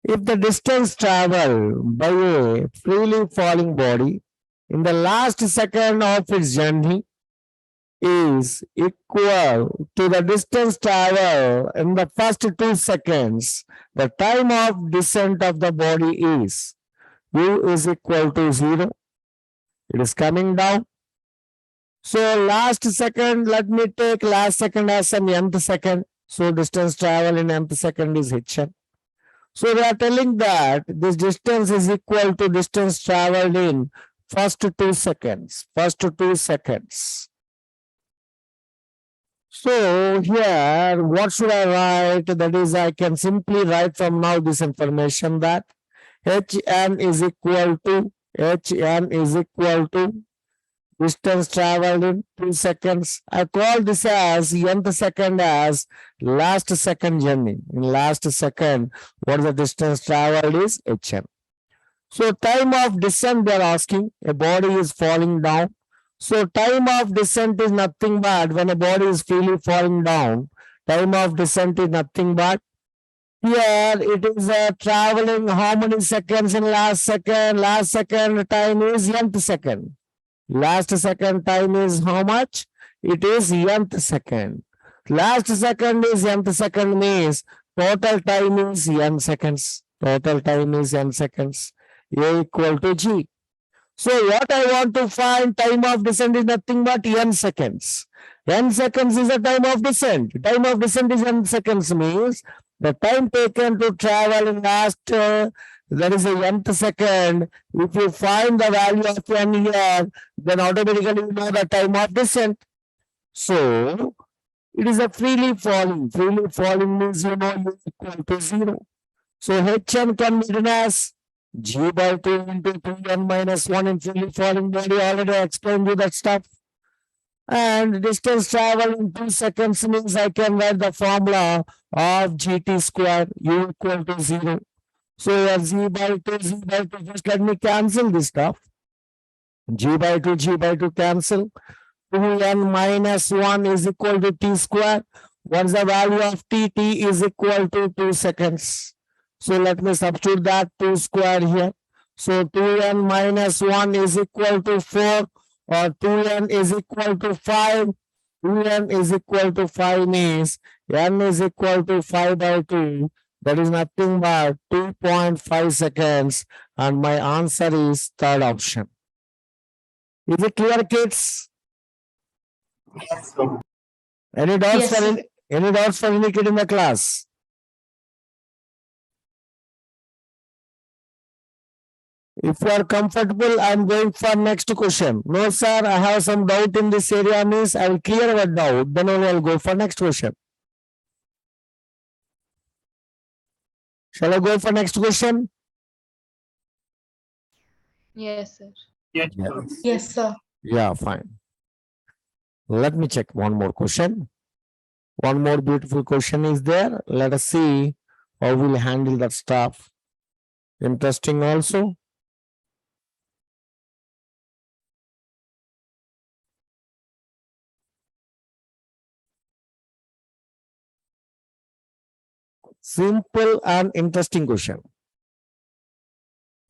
If the distance traveled by a freely falling body in the last second of its journey is equal to the distance traveled in the first 2 seconds, the time of descent of the body is u is equal to 0. It is coming down. So last second, let me take last second as an nth second. So distance travel in nth second is hn. So they are telling that this distance is equal to distance traveled in first 2 seconds. First 2 seconds. So here, what should I write? That is, I can simply write from now this information that hn is equal to distance traveled in 2 seconds. I call this as nth second as last second journey. In last second, what the distance traveled is hn. So time of descent they are asking, a body is falling down. So time of descent is nothing but when a body is freely falling down, time of descent is nothing but here it is traveling how many seconds in last second? Last second time is nth second. Last second time is how much? It is nth second. Last second is nth second means total time is n seconds. Total time is n seconds. A equal to G. So what I want to find, time of descent is nothing but n seconds. N seconds is the time of descent. Time of descent is n seconds means the time taken to travel in last that is a nth second. If you find the value of n here, then automatically you know the time of descent. So it is a freely falling. Freely falling means you know u equal to 0. So hn can be written as g by 2 into 2n minus 1 in freely falling body. Already I explained you that stuff. And distance travel in 2 seconds means I can write the formula of gt square u equal to 0. So z by 2, just let me cancel this stuff. G by 2 cancel. 2n minus 1 is equal to t square. What's the value of t? T is equal to 2 seconds. So let me substitute that 2 square here. So 2n minus 1 is equal to 4 or 2n is equal to 5. 2n is equal to 5 means n is equal to 5 by 2. That is nothing but 2.5 seconds. And my answer is third option. Is it clear, kids? Yes, sir. Any doubts Yes, for any doubts for any kid in the class? If you are comfortable, I am going for next question. No, sir, I have some doubt in this area means I will clear our doubt. Then only I will go for next question. Shall I go for next question? Yes, sir. Yes, sir. Yes, sir. Yeah, fine. Let me check one more question. One more beautiful question is there. Let us see how we'll handle that stuff. Interesting also. Simple and interesting question.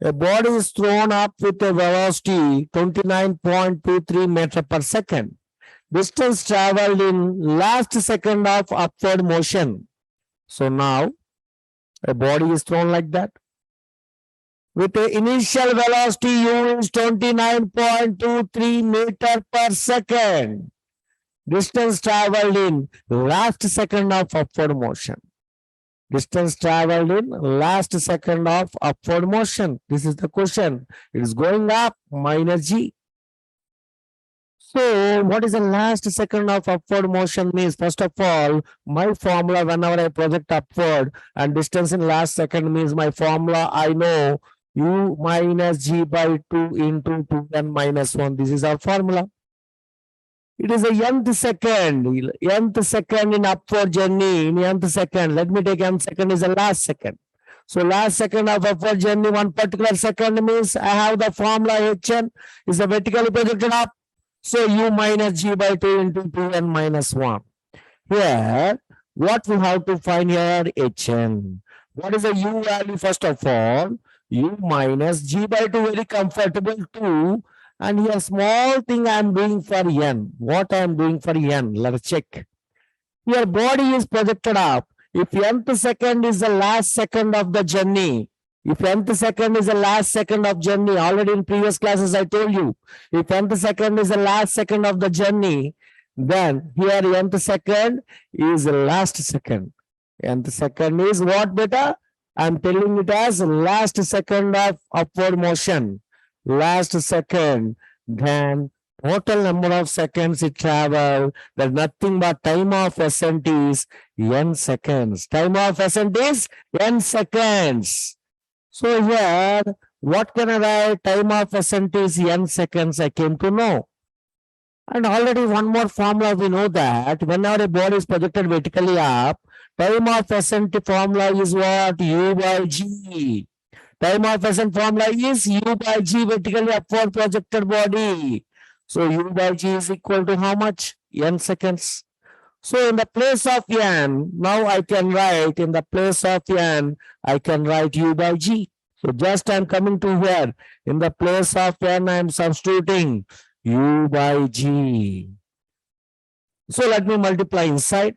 A body is thrown up with a velocity 29.23 meter per second. Distance traveled in last second of upward motion. So now a body is thrown like that. With the initial velocity u is 29.23 meter per second. Distance traveled in last second of upward motion. Distance traveled in last second of upward motion. This is the question. It is going up minus g. So what is the last second of upward motion means? First of all, my formula whenever I project upward and distance in last second means my formula I know u minus g by 2 into 2n minus 1. This is our formula. It is a nth second in upward journey, in nth second. Let me take nth second is the last second. So last second of upward journey, one particular second means I have the formula hn is the vertically projected up. So u minus g by 2 into 2n minus 1. Here, what we have to find here hn. What is the u value first of all? U minus g by 2, very comfortable 2. And here small thing I am doing for n. What I am doing for n? Let us check. Your body is projected up. If nth second is the last second of the journey, if nth second is the last second of journey, already in previous classes I told you, if nth second is the last second of the journey, then here nth second is the last second. Nth second is what, beta? I'm telling it as last second of upward motion. Last second, then total number of seconds it traveled, there's nothing but time of ascent is n seconds. Time of ascent is n seconds. So here, what can I write? Time of ascent is n seconds, I came to know. And already one more formula, we know that whenever a body is projected vertically up, time of ascent formula is what? U by G. Time of ascent formula is U by G, vertically upward projected body. So U by G is equal to how much? N seconds. So in the place of N, now I can write, in the place of N, I can write U by G. So just I'm coming to here. In the place of N, I'm substituting U by G. So let me multiply inside.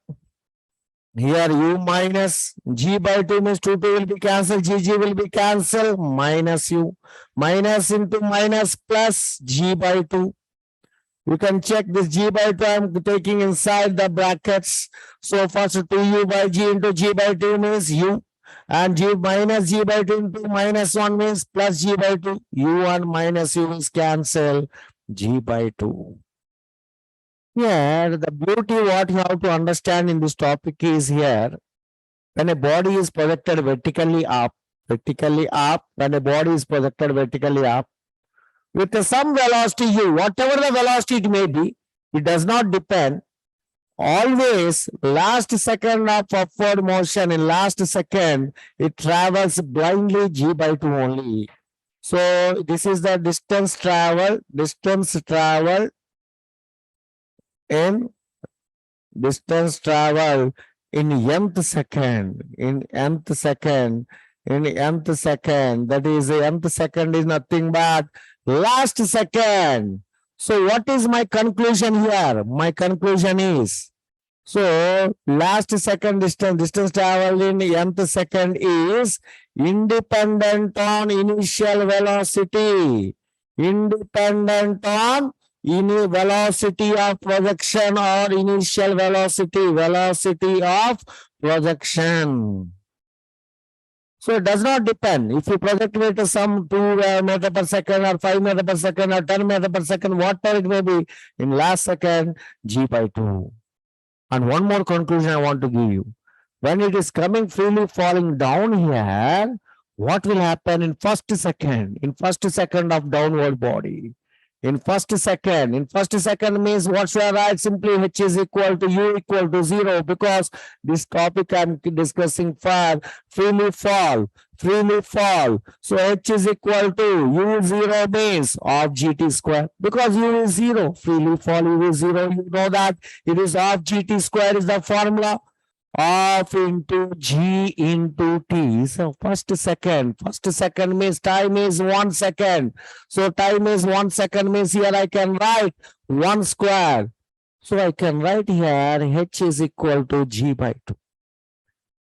Here U minus G by 2 means 2 will be cancelled, GG will be cancelled, minus U. Minus into minus plus G by 2. You can check this G by 2 I'm taking inside the brackets. So first 2U by G into G by 2 means U. And G minus G by 2 into minus 1 means plus G by 2. U1 minus U is cancelled, G by 2. Here, the beauty what you have to understand in this topic is here, when a body is projected vertically up, when a body is projected vertically up, with some velocity u, whatever the velocity it may be, it does not depend. Always last second of upward motion, in last second, it travels blindly G by 2 only. So this is the distance travel in nth second, that is the nth second is nothing but last second. So what is my conclusion here? My conclusion is, so last second distance traveled in nth second is independent on initial velocity, independent on velocity of projection or initial velocity of projection. So it does not depend. If you project with some 2 meter per second or 5 meter per second or 10 meter per second, whatever it may be, in last second, G by 2. And one more conclusion I want to give you. When it is coming freely falling down here, what will happen in first second? In first second of downward body. In first second means what should I write? Simply H is equal to U equal to 0, because this topic I'm discussing for freely fall. So H is equal to U 0 means of GT square, because U is 0, freely fall U is 0. You know that it is of GT square is the formula. Of into G into T. So first second means time is 1 second. So time is 1 second means here I can write 1 square. So I can write here H is equal to G by 2.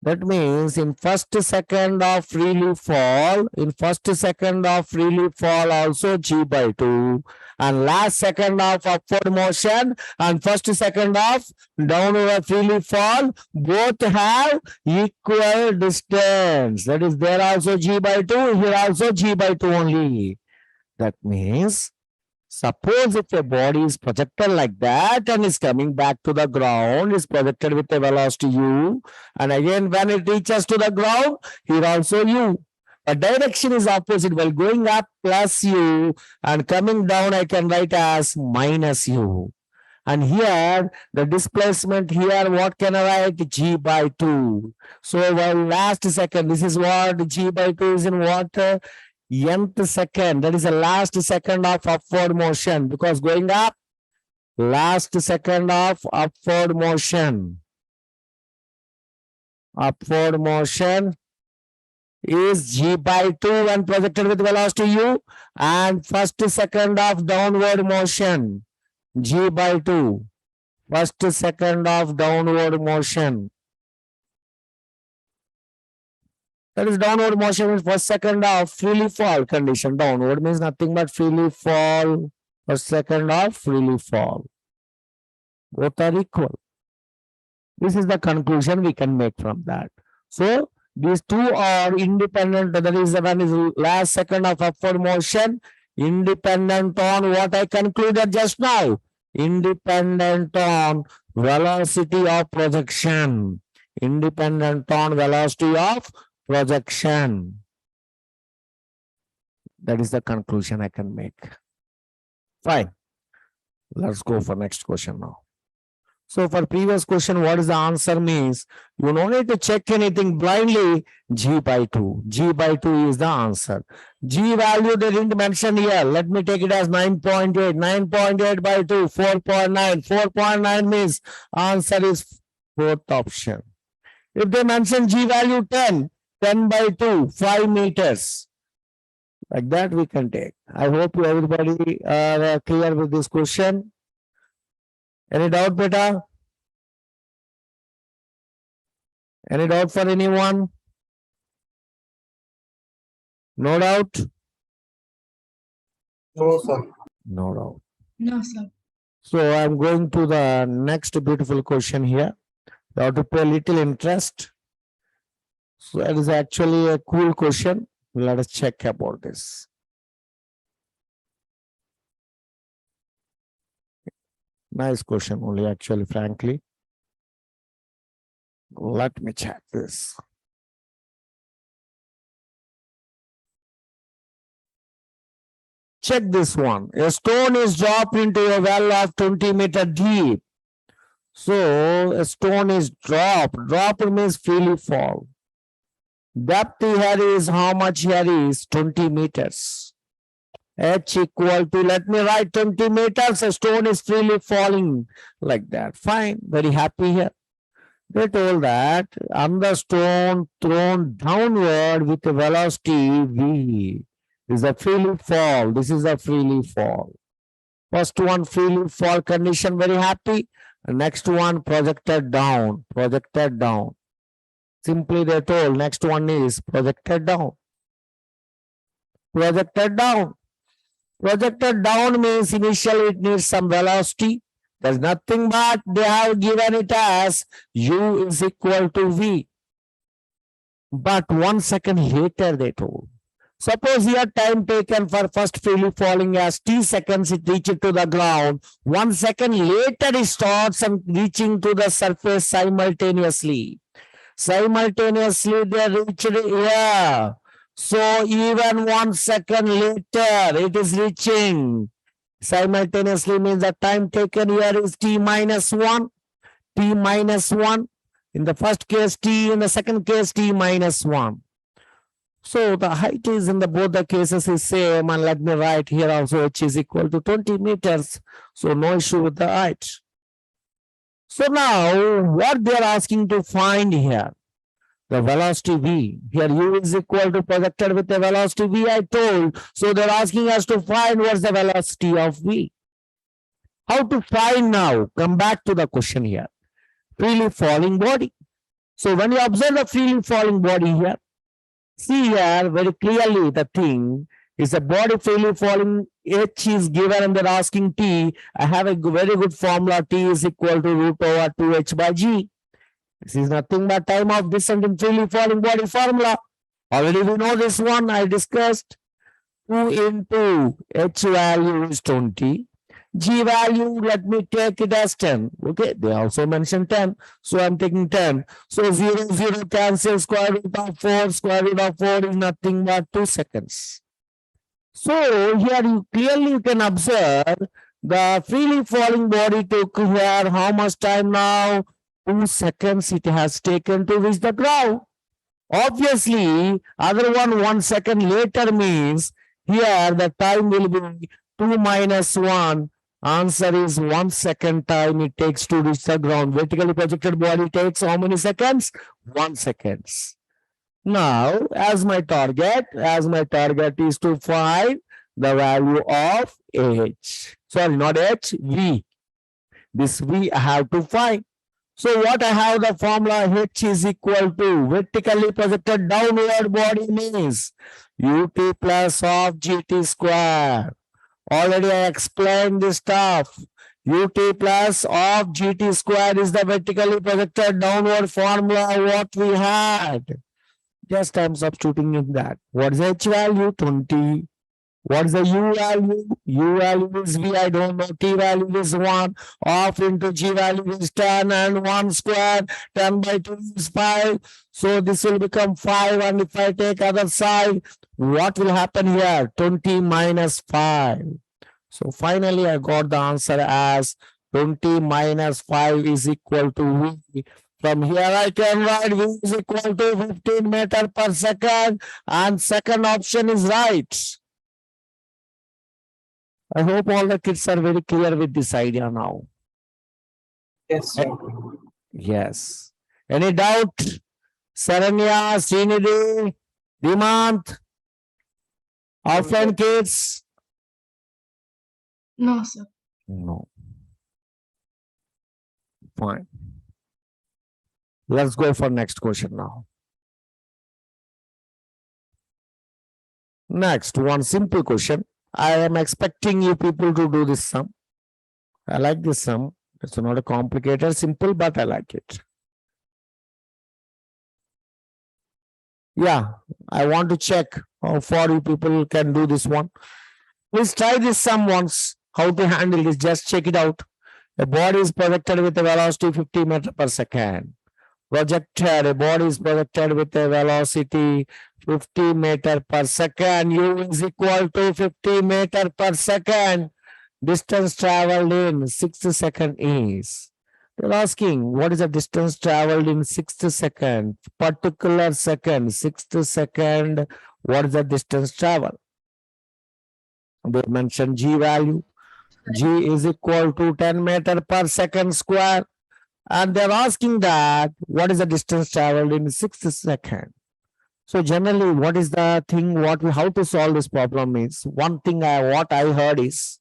That means in first second of freely fall, also G by 2. And last second of upward motion and first second of downward freely fall, both have equal distance. That is, there also G by 2, here also G by 2 only. That means, suppose if a body is projected like that and is coming back to the ground, is projected with a velocity u, and again when it reaches to the ground, here also u. The direction is opposite. While going up plus u and coming down, I can write as minus u. And here the displacement here, what can I write? G by 2. So while last second, this is what G by 2 is in what? Nth second, that is the last second of upward motion, because going up, last second of upward motion, is g by 2 when projected with velocity u, and first second of downward motion g by 2, first second of downward motion. That is downward motion is first second of freely fall condition. Downward means nothing but freely fall. First second of freely fall. Both are equal. This is the conclusion we can make from that. So these two are independent. That is, one is last second of upward motion, independent on what I concluded just now. Independent on velocity of projection. Independent on velocity of projection. That is the conclusion I can make. Fine. Let's go for next question now. So for previous question, what is the answer means? You don't need to check anything blindly. G by 2. G by 2 is the answer. G value they didn't mention here. Let me take it as 9.8. 9.8 by 2, 4.9. 4.9 means answer is fourth option. If they mention G value 10, 10 by 2, 5 meters. Like that we can take. I hope everybody are clear with this question. Any doubt, beta? Any doubt for anyone? No doubt? No, sir. No doubt. No, sir. So I'm going to the next beautiful question here. You have to pay little interest. So it is actually a cool question. Let us check about this. Nice question only, actually, frankly. Let me check this. Check this one. A stone is dropped into a well of 20 meter deep. So a stone is dropped. Dropped means freely fall. Depth here is how much here is 20 meters. H equal to, let me write 20 meters, a stone is freely falling like that. Fine, very happy here. They told that on the stone thrown downward with a velocity v is a freely fall. This is a freely fall. First one freely fall condition, very happy. Next one projected down, projected down. Simply they told next one is projected down. Projected down. Projected down means initially it needs some velocity. There's nothing but they have given it as u is equal to v. But 1 second later they told. Suppose here time taken for first freely falling as t seconds it reaches to the ground. 1 second later it starts and reaching to the surface simultaneously. Simultaneously they reached here. So even 1 second later, it is reaching. Simultaneously means the time taken here is t minus 1. T minus 1. In the first case, t. In the second case, t minus 1. So the height is in the both the cases is same. And let me write here also h is equal to 20 meters. So no issue with the height. So now what they are asking to find here? The velocity v. Here u is equal to projected with the velocity v I told. So they're asking us to find what's the velocity of v. How to find now? Come back to the question here. Freely falling body. So when you observe the freely falling body here, see here very clearly the thing is a body freely falling, h is given and they're asking t. I have a very good formula, t is equal to root over 2h by g. This is nothing but time of descent in freely falling body formula. Already we know this one I discussed. 2 into h value is 20. G value, let me take it as 10. Okay, they also mentioned 10. So I'm taking 10. So 0, 0 cancel, square root of 4. Square root of 4 is nothing but 2 seconds. So here you clearly can observe the freely falling body took here how much time now? 2 seconds it has taken to reach the ground. Obviously, other 1 second later means here the time will be 2 minus 1. Answer is 1 second time it takes to reach the ground. Vertically projected body takes how many seconds? 1 second. Now, as my target is to find the value of H. Sorry, not H, V. This V I have to find. So what I have the formula H is equal to vertically projected downward body means UT plus of GT square. Already I explained this stuff. UT plus of GT square is the vertically projected downward formula what we had. Just I'm substituting in that. What is H value? 20. What is the U value? U value is V, I don't know. T value is 1. Off into G value is 10 and 1 square. 10 by 2 is 5. So this will become 5. And if I take other side, what will happen here? 20 minus 5. So finally, I got the answer as 20 minus 5 is equal to V. From here, I can write V is equal to 15 meter per second. And second option is right. I hope all the kids are very clear with this idea now. Yes, sir. Yes. Any doubt? Saranya, Srinidhi, Dimant, offline kids? No, sir. No. Fine. Let's go for next question now. Next, one simple question. I am expecting you people to do this sum. I like this sum. It's not a complicated, simple, but I like it. Yeah, I want to check how far you people can do this one. Please try this sum once. How to handle this? Just check it out. A body is projected with a velocity 50 meters per second. A body is projected with a velocity 50 meters per second. U is equal to 50 meters per second. Distance traveled in 6 seconds is. They're asking what is the distance traveled in 6 seconds? Particular second, 6 second. What is the distance travel? They mentioned G value. G is equal to 10 meters per second square. And they're asking that what is the distance traveled in 6 seconds? So generally, what is the thing, how to solve this problem is, one thing what I heard is,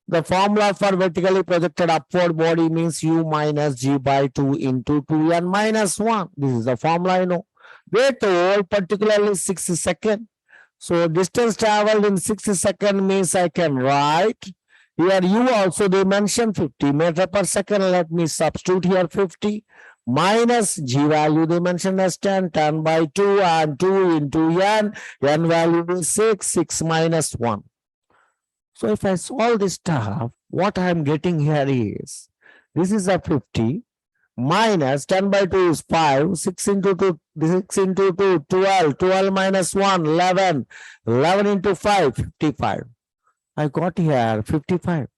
the formula for vertically projected upward body means U minus G by 2 into 2n minus 1. This is the formula I know. They told particularly 6 seconds. So distance traveled in 6 seconds means I can write here U also they mentioned 50 meters per second. Let me substitute here 50 minus G value they mentioned as 10, 10 by 2 and 2 into n. N value is 6, 6 minus 1. So if I solve this stuff, what I am getting here is, this is a 50 minus 10 by 2 is 5, 6 into 2, 6 into 2, 12, 12 minus 1, 11, 11 into 5, 55. I got here 55.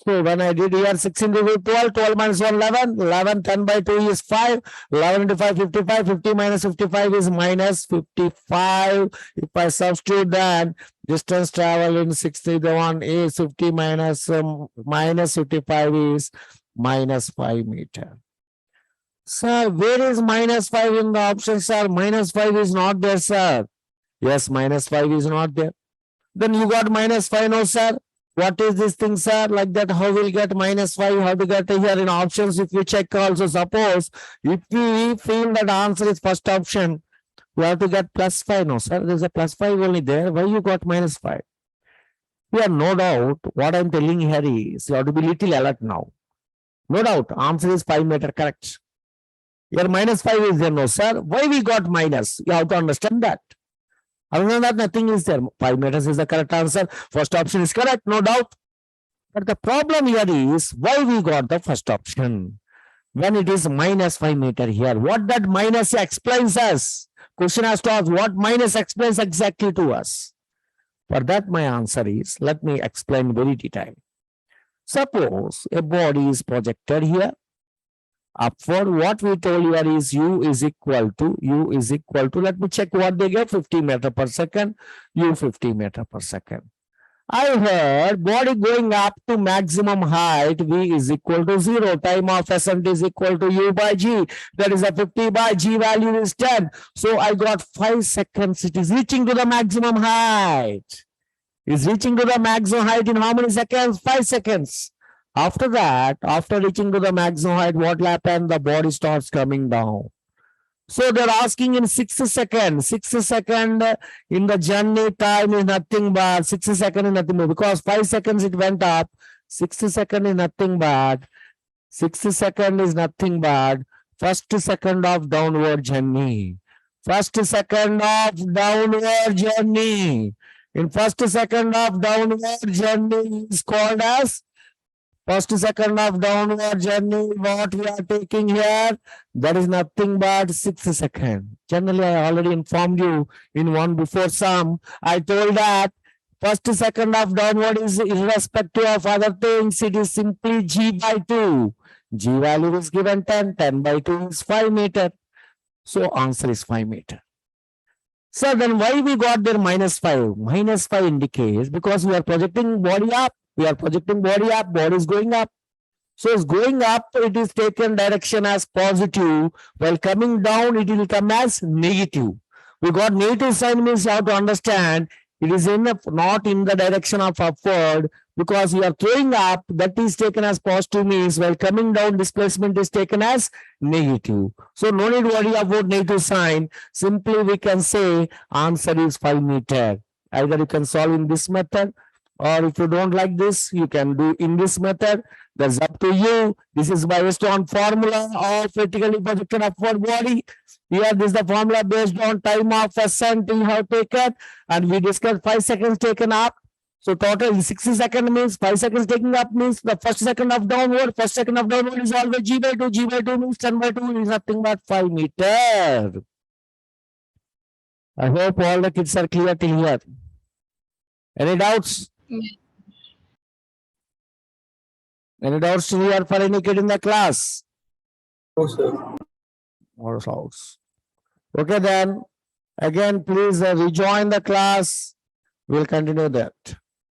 So when I did here 6 into 2, 12, 12 minus 1, 11, 11, 10 by 2 is 5, 11 into 5, 55, 50 minus 55 is minus 55. If I substitute that, distance travel in 61 is 50 minus 55 is minus 5 meters. Sir, where is minus 5 in the option, sir? Minus 5 is not there, sir. Yes, minus 5 is not there. Then you got minus 5, no, sir. What is this thing, sir? Like that, how will get minus 5? How to get here in options? If you check also, suppose if we feel that answer is first option, we have to get plus 5. No, sir, there's a plus 5 only there. Why you got minus 5? Yeah, no doubt. What I'm telling here is you have to be little alert now. No doubt, answer is 5 meters, correct. Here minus 5 is there, no, sir. Why we got minus? You have to understand that. Other than that, nothing is there. 5 meters is the correct answer. First option is correct, no doubt. But the problem here is why we got the first option when it is minus 5 meters here. What that minus explains us? Question has to ask what minus explains exactly to us. For that, my answer is, let me explain very detailed. Suppose a body is projected here. Upward, what we told here is U is equal to, let me check what they gave, 50 meters per second, U 50 meters per second. I heard body going up to maximum height, V is equal to 0. Time of ascent is equal to U by G. That is a 50 by G value is 10. So I got 5 seconds. It is reaching to the maximum height. Is reaching to the maximum height in how many seconds? 5 seconds. After that, after reaching to the maximum height, what will happen? The body starts coming down. So they're asking in 6 seconds. 6 seconds in the journey time is nothing but 6 seconds is nothing but because 5 seconds it went up. 6 seconds is nothing but 6 seconds is nothing but first second of downward journey. First second of downward journey. In first second of downward journey is called as first second of downward journey. What we are taking here, that is nothing but 6 seconds. Generally, I already informed you in one before some. I told that first second of downward is irrespective of other things. It is simply G by 2. G value is given 10. 10 by 2 is 5 meter. So answer is 5 meter. So then why we got there minus 5? Minus 5 indicates because we are projecting body up. We are projecting body up. Body is going up. So it's going up. It is taken direction as positive. While coming down, it will come as negative. We got negative sign means you have to understand it is not in the direction of upward because we are throwing up. That is taken as positive means while coming down, displacement is taken as negative. So no need worry about negative sign. Simply we can say answer is 5 meter. Either you can solve in this method or if you don't like this, you can do in this method. That's up to you. This is based on formula of vertically projected upward body. Here, this is the formula based on time of ascent you have taken, and we discussed 5 seconds taken up. So total 60 seconds means 5 seconds taking up means the first second of downward. First second of downward is always G by 2. G by 2 means 10 by 2 is nothing but 5 meter. I hope all the kids are clear till here. Any doubts? Any doubts here for any kid in the class? No, sir. Or doubts? Okay, then again, please rejoin the class. We'll continue that.